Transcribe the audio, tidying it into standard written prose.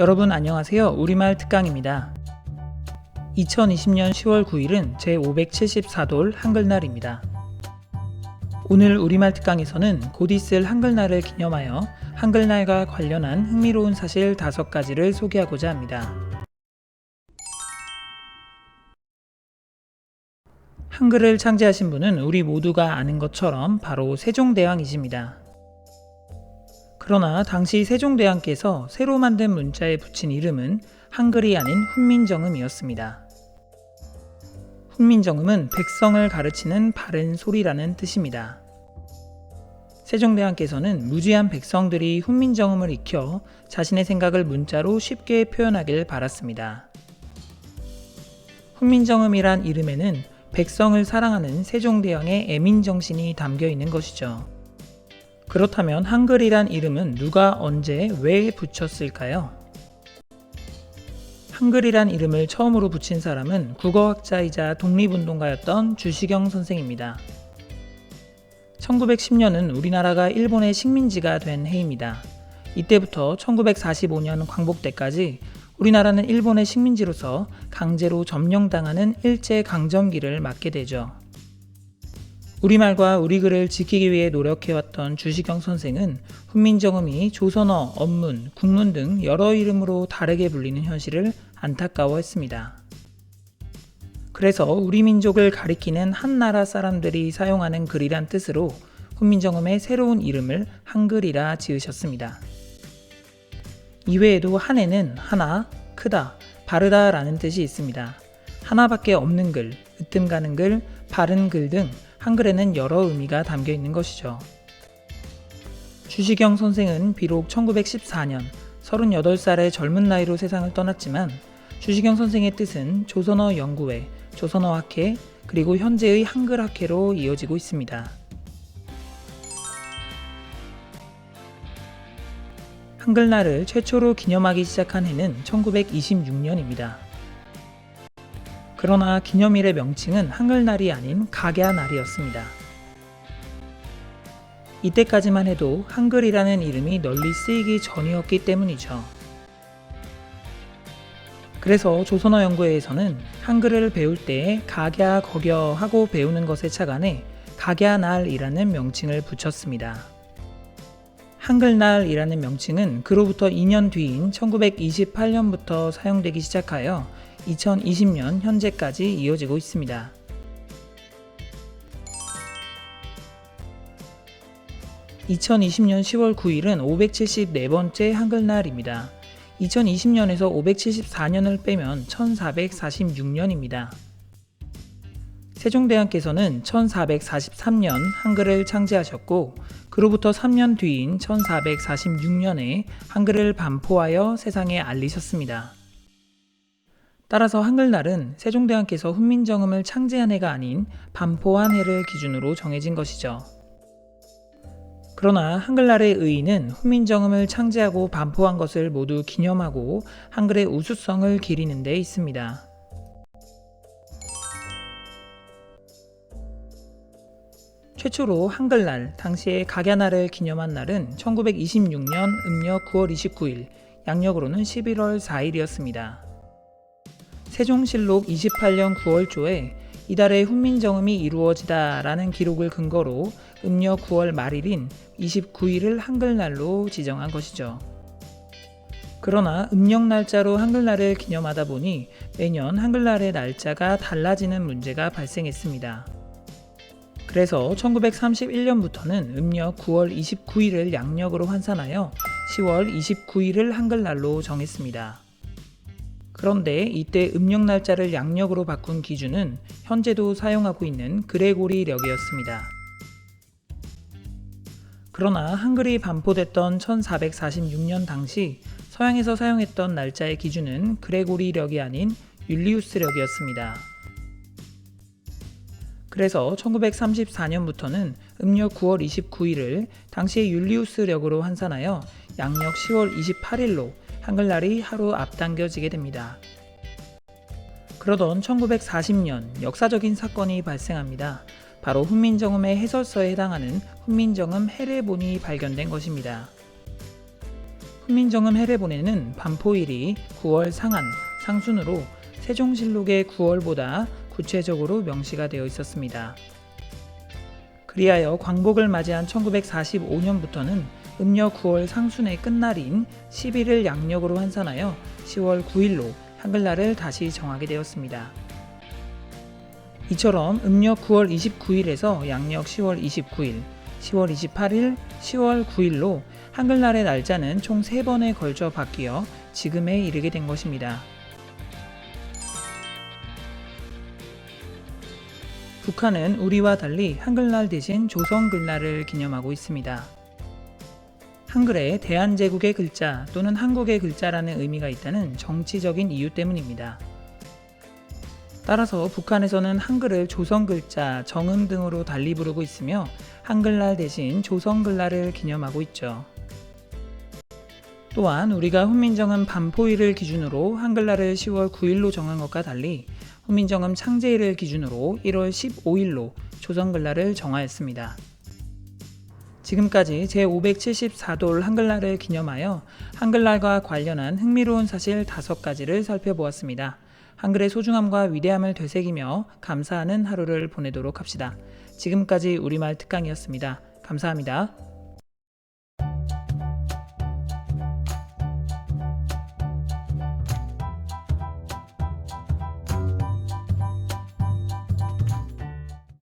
여러분 안녕하세요. 우리말 특강입니다. 2020년 10월 9일은 제574돌 한글날입니다. 오늘 우리말 특강에서는 곧 있을 한글날을 기념하여 한글날과 관련한 흥미로운 사실 5가지를 소개하고자 합니다. 한글을 창제하신 분은 우리 모두가 아는 것처럼 바로 세종대왕이십니다. 그러나 당시 세종대왕께서 새로 만든 문자에 붙인 이름은 한글이 아닌 훈민정음이었습니다. 훈민정음은 백성을 가르치는 바른 소리라는 뜻입니다. 세종대왕께서는 무지한 백성들이 훈민정음을 익혀 자신의 생각을 문자로 쉽게 표현하길 바랐습니다. 훈민정음이란 이름에는 백성을 사랑하는 세종대왕의 애민정신이 담겨 있는 것이죠. 그렇다면 한글이란 이름은 누가 언제 왜 붙였을까요? 한글이란 이름을 처음으로 붙인 사람은 국어학자이자 독립운동가였던 주시경 선생입니다. 1910년은 우리나라가 일본의 식민지가 된 해입니다. 이때부터 1945년 광복 때까지 우리나라는 일본의 식민지로서 강제로 점령당하는 일제강점기를 맞게 되죠. 우리말과 우리글을 지키기 위해 노력해왔던 주시경 선생은 훈민정음이 조선어, 언문, 국문 등 여러 이름으로 다르게 불리는 현실을 안타까워했습니다. 그래서 우리 민족을 가리키는 한 나라 사람들이 사용하는 글이란 뜻으로 훈민정음의 새로운 이름을 한글이라 지으셨습니다. 이외에도 한에는 하나, 크다, 바르다 라는 뜻이 있습니다. 하나밖에 없는 글, 으뜸 가는 글, 바른 글 등 한글에는 여러 의미가 담겨 있는 것이죠. 주시경 선생은 비록 1914년 38살의 젊은 나이로 세상을 떠났지만 주시경 선생의 뜻은 조선어 연구회, 조선어 학회, 그리고 현재의 한글 학회로 이어지고 있습니다. 한글날을 최초로 기념하기 시작한 해는 1926년입니다. 그러나 기념일의 명칭은 한글날이 아닌 각야날이었습니다. 이때까지만 해도 한글이라는 이름이 널리 쓰이기 전이었기 때문이죠. 그래서 조선어 연구회에서는 한글을 배울 때에 각야, 거겨 하고 배우는 것에 착안해 각야날이라는 명칭을 붙였습니다. 한글날이라는 명칭은 그로부터 2년 뒤인 1928년부터 사용되기 시작하여 2020년 현재까지 이어지고 있습니다. (2020년 10월 9일은) 574번째 한글날입니다. 2020년에서 574년을 빼면 1446년입니다. 세종대왕께서는 1443년 한글을 창제하셨고 그로부터 3년 뒤인 1446년에 한글을 반포하여 세상에 알리셨습니다. 따라서 한글날은 세종대왕께서 훈민정음을 창제한 해가 아닌 반포한 해를 기준으로 정해진 것이죠. 그러나 한글날의 의의는 훈민정음을 창제하고 반포한 것을 모두 기념하고 한글의 우수성을 기리는 데 있습니다. 최초로 한글날, 당시의 각야날을 기념한 날은 1926년 음력 9월 29일, 양력으로는 11월 4일이었습니다. 세종실록 28년 9월초에 이달에 훈민정음이 이루어지다 라는 기록을 근거로 음력 9월 말일인 29일을 한글날로 지정한 것이죠. 그러나 음력 날짜로 한글날을 기념하다 보니 매년 한글날의 날짜가 달라지는 문제가 발생했습니다. 그래서 1931년부터는 음력 9월 29일을 양력으로 환산하여 10월 29일을 한글날로 정했습니다. 그런데 이때 음력 날짜를 양력으로 바꾼 기준은 현재도 사용하고 있는 그레고리력이었습니다. 그러나 한글이 반포됐던 1446년 당시 서양에서 사용했던 날짜의 기준은 그레고리력이 아닌 율리우스력이었습니다. 그래서 1934년부터는 음력 9월 29일을 당시의 율리우스력으로 환산하여 양력 10월 28일로 한글날이 하루 앞당겨지게 됩니다. 그러던 1940년 역사적인 사건이 발생합니다. 바로 훈민정음의 해설서에 해당하는 훈민정음 해례본이 발견된 것입니다. 훈민정음 해례본에는 반포일이 9월 상한, 상순으로 세종실록의 9월보다 구체적으로 명시가 되어 있었습니다. 그리하여 광복을 맞이한 1945년부터는 음력 9월 상순의 끝날인 11일 양력으로 환산하여 10월 9일로 한글날을 다시 정하게 되었습니다. 이처럼 음력 9월 29일에서 양력 10월 29일, 10월 28일, 10월 9일로 한글날의 날짜는 총 3번에 걸쳐 바뀌어 지금에 이르게 된 것입니다. 북한은 우리와 달리 한글날 대신 조선글날을 기념하고 있습니다. 한글에 대한제국의 글자 또는 한국의 글자라는 의미가 있다는 정치적인 이유 때문입니다. 따라서 북한에서는 한글을 조선글자, 정음 등으로 달리 부르고 있으며 한글날 대신 조선글날을 기념하고 있죠. 또한 우리가 훈민정음 반포일을 기준으로 한글날을 10월 9일로 정한 것과 달리 훈민정음 창제일을 기준으로 1월 15일로 조선글날을 정하였습니다. 지금까지 제574돌 한글날을 기념하여 한글날과 관련한 흥미로운 사실 5가지를 살펴보았습니다. 한글의 소중함과 위대함을 되새기며 감사하는 하루를 보내도록 합시다. 지금까지 우리말 특강이었습니다. 감사합니다.